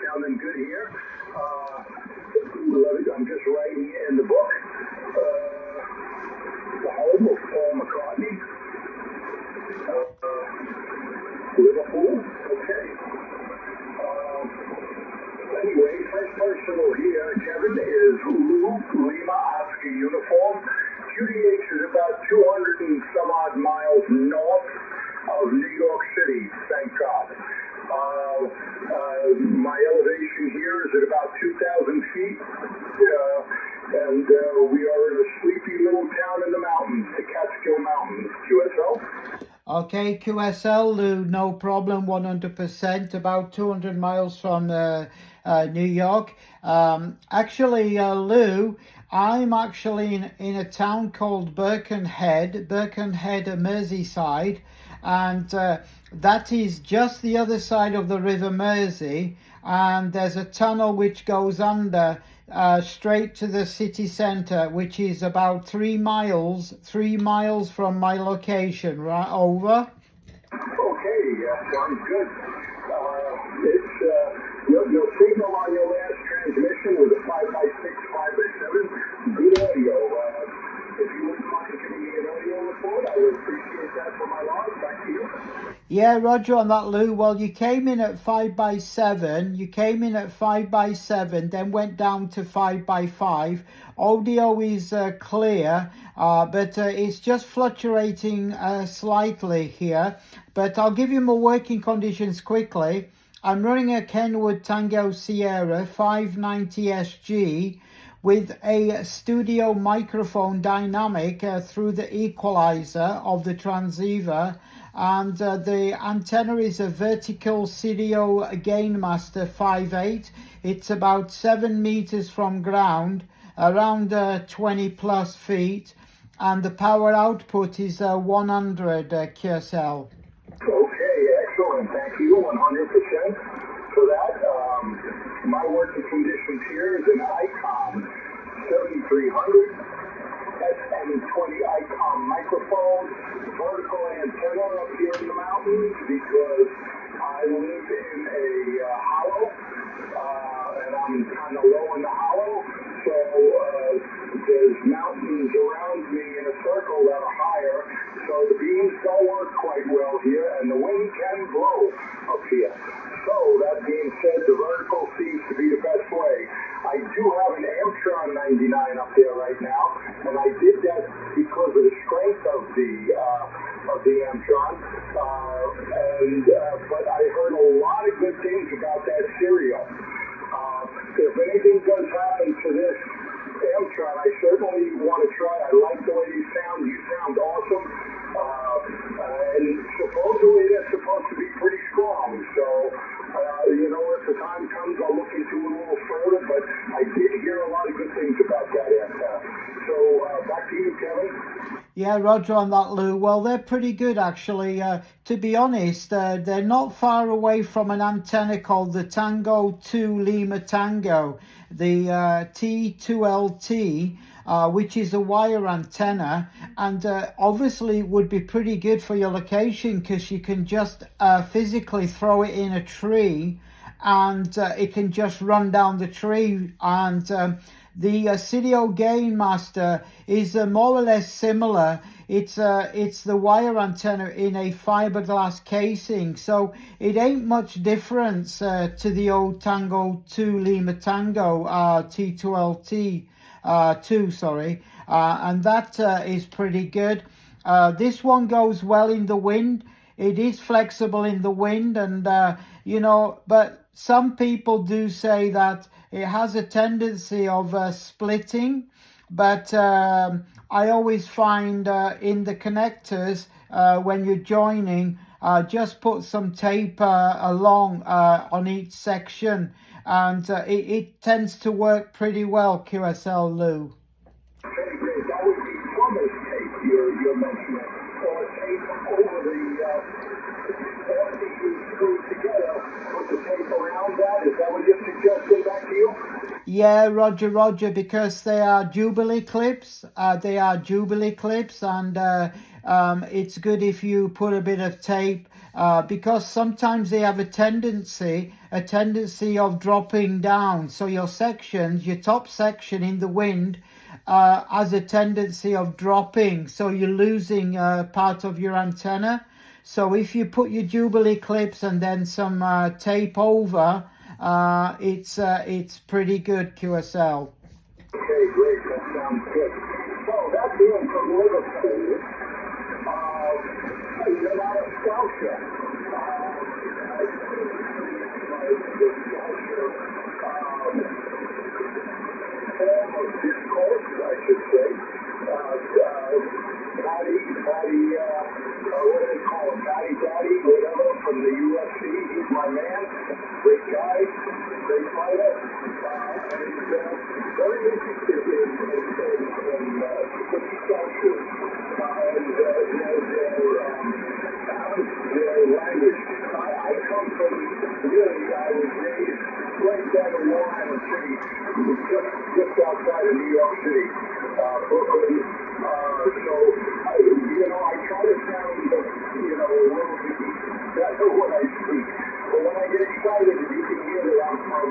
sounding good here. I'm just writing in the book. The home of Paul McCartney. Liverpool. Okay. Anyway, first personal here, Kevin, is Lou Lima Oscar uniform. QDH is about 200 and some odd miles north of New York City, thank God. My elevation here is at about 2,000 feet, and we are in a sleepy little town in the mountains, the Catskill Mountains. QSL? Okay, QSL, Lou, no problem, 100%, about 200 miles from New York. Actually, Lou, I'm actually in a town called Birkenhead, Merseyside, and that is just the other side of the River Mersey, and there's a tunnel which goes under straight to the city centre, which is about 3 miles from my location. Right, over. Okay, sounds good. It's your signal on your last transmission was a 5x6, 5x7. Good audio. If you wouldn't mind giving me an audio report, I would appreciate that for my log. Back to you. Yeah, Roger on that, Lou. Well, you came in at 5x7. You came in at 5x7, then went down to 5x5. Audio is clear, but it's just fluctuating slightly here. But I'll give you my working conditions quickly. I'm running a Kenwood Tango Sierra 590SG with a studio microphone dynamic through the equalizer of the transceiver, and the antenna is a vertical Stereo Gainmaster 5.8. It's about 7 meters from ground, around 20 plus feet, and the power output is 100 QSL. Okay, excellent. Thank you, 100% for that. My working conditions here is an ICOM 7300 SM20 ICOM microphone, vertical antenna up here in the mountains because I live in a hollow, and I'm kind of low in the hollow, so there's mountains around me in a circle that are higher, so the beams don't work quite well here, and the wind can blow up here. So, that being said, the vertical seems to be the best way. I do have an Amtron 99 up there right now, and I did that because of the strength of the Amtron, but I heard a lot of good things about that stereo. If anything does happen to this Amtron, I certainly want to try. I like the way you sound. You sound awesome. And supposedly they're supposed to be pretty strong. So, if the time comes, I'll look into it a little further. But I did hear a lot of good things about that antenna. So, back to you, Kevin. Yeah, Roger on that, Lou. Well, they're pretty good, actually. To be honest, they're not far away from an antenna called the Tango 2 Lima Tango, the T2LT, which is a wire antenna, and obviously would be pretty good for your location because you can just physically throw it in a tree, and it can just run down the tree, and the Stereo Gainmaster is more or less similar. It's the wire antenna in a fiberglass casing, so it ain't much difference to the old Tango 2 Lima Tango T2LT 2, sorry, and that is pretty good. This one goes well in the wind. It is flexible in the wind, and but some people do say that it has a tendency of splitting, but I always find in the connectors when you're joining, just put some tape along on each section, and it tends to work pretty well, QSL, Lou. Okay, great. That would be plumber's tape you're mentioning, or tape over after you screw it together, put the tape around that. Is that what you're suggesting? Back to you? Yeah, Roger, because they are Jubilee clips. And it's good if you put a bit of tape, because sometimes they have a tendency of dropping down. So your sections, your top section in the wind, has a tendency of dropping, so you're losing part of your antenna. So if you put your Jubilee clips and then some tape over, it's pretty good, QSL. Okay, great. That sounds good. So that's it from Liverpool. You're not a Scotia. Form of discourse, I should say. Patty, what do they call him? Daddy, whatever, from the UFC. He's my man. Great guy, great fighter, and very interested in British culture and their language. I come from, really, I was raised right down in Long Island City, just outside of New York City, Brooklyn. So, I try to sound, a little bit, that's what I speak. But when I get excited, you can hear that I'm from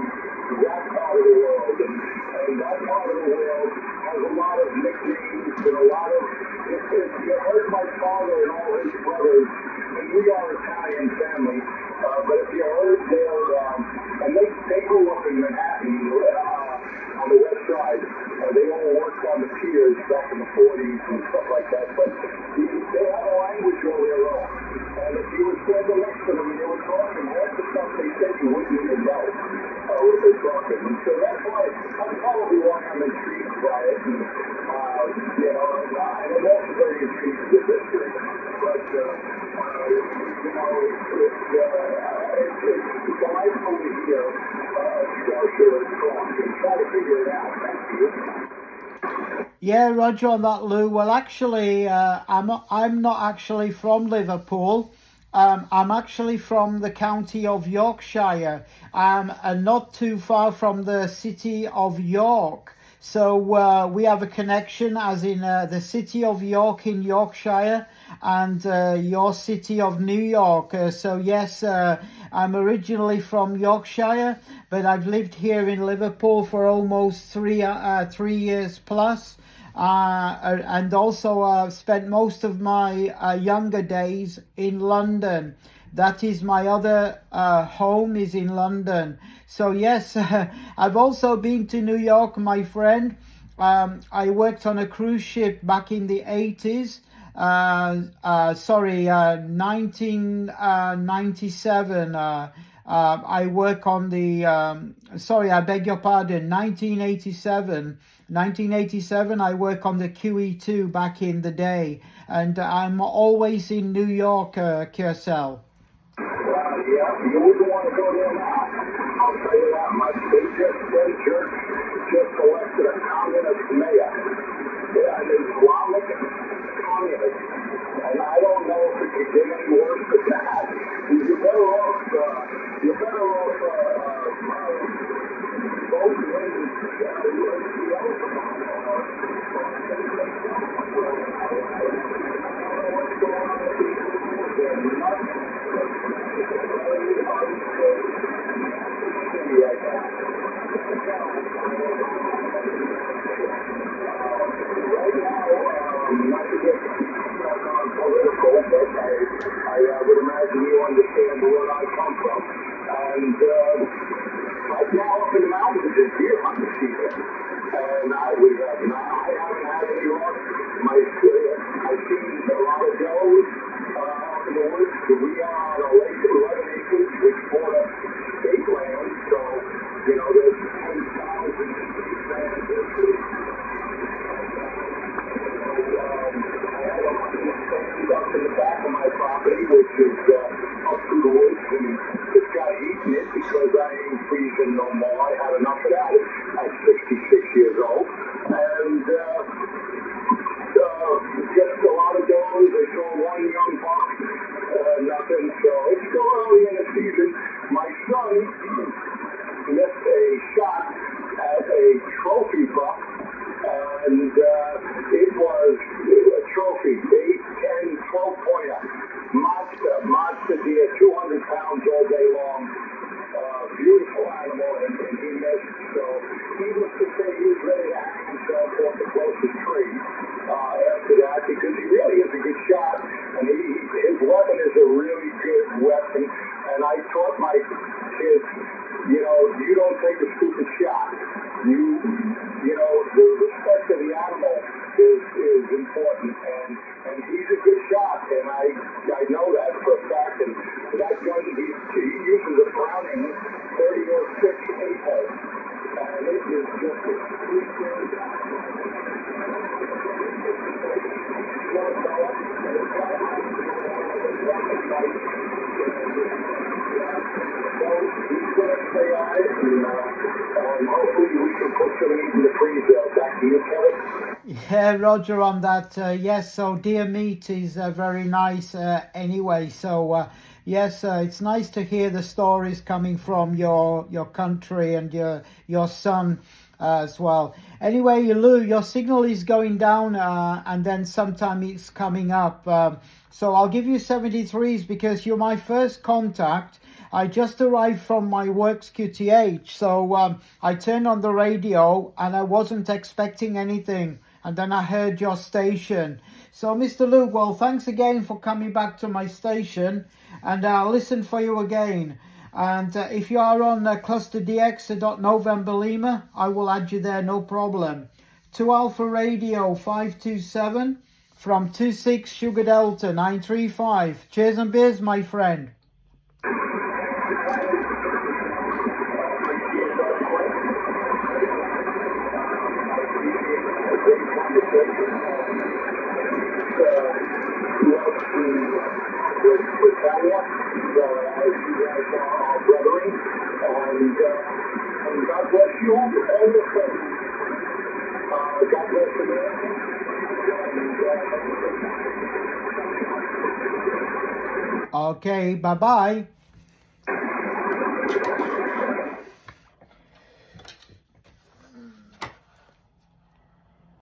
that part of the world. And that part of the world has a lot of nicknames and a lot of, you heard my father and all his brothers, and we are Italian family, but if you heard their, and they grew up in Manhattan, on the west side. They all worked on the piers back in the 40s and stuff like that, but they have a language of their own. And if you were standing next to them and they were talking, half the stuff they said you wouldn't even know what they're talking. And so that's probably why I'm intrigued by it. And, and I'm also very intrigued with history. But, it's delightful to hear Scotia talk and try to figure it out. Thank you. Yeah, Roger on that, Lou. Well, actually, I'm not actually from Liverpool. I'm actually from the county of Yorkshire, and not too far from the city of York. So we have a connection, as in the city of York in Yorkshire and your city of New York. So yes, I'm originally from Yorkshire, but I've lived here in Liverpool for almost 3 years plus. And also spent most of my younger days in London. That is my other home is in London. So yes, I've also been to New York, my friend. I worked on a cruise ship back in the 80s. 1997. I work on the, I beg your pardon, 1987. 1987, I work on the QE2 back in the day, and I'm always in New York, QSL. Yeah, you wouldn't want to go there now. I'll tell you that much. They just elected a communist mayor. An Islamic communist. And I don't know if it could get any worse than that. You're better off both ways. I would imagine you understand where I come from. And right now up in the mountains is deer hunting season. And I haven't had any luck. I've seen a lot of does up in the woods. We are on a lake of 11 acres, which border state land. So, there's 10,000 land. Up in the back of my property, which is up through the woods, and it's got heat in it because I ain't freezing no more. I had enough of that at 66 years old. And just a lot of does. I saw one young buck, nothing. So it's still early in the season. My son missed a shot at a trophy buck and it was a trophy, 8, 10, 12 pointer, monster deer, 200 pounds all day long. Beautiful animal, and he missed. So needless to say, he was ready to hang himself off the closest tree after that, because he really is a good shot, and his weapon is a really good weapon. And I taught my kids, you don't take a stupid shot. The respect of the animal is important, and he's a good shot, and I know that for a fact. And that gun, he uses a Browning 30-06 Apex, and it is just a sweet thing. He's going to stay on it, and hopefully we can put some meat in the freezer. Back to you, Kevin. Yeah, Roger on that. Yes, so deer meat is very nice anyway. So yes, it's nice to hear the stories coming from your country and your son as well. Anyway, Lou, your signal is going down and then sometime it's coming up. So I'll give you 73s because you're my first contact. I just arrived from my works QTH, so I turned on the radio and I wasn't expecting anything. And then I heard your station. So, Mr. Luke, well, thanks again for coming back to my station. And I'll listen for you again. And if you are on Cluster DX November Lima, I will add you there, no problem. 2 Alpha Radio 527 from 26 Sugar Delta 935. Cheers and beers, my friend. And God bless you all the same. God bless America. Okay, bye-bye.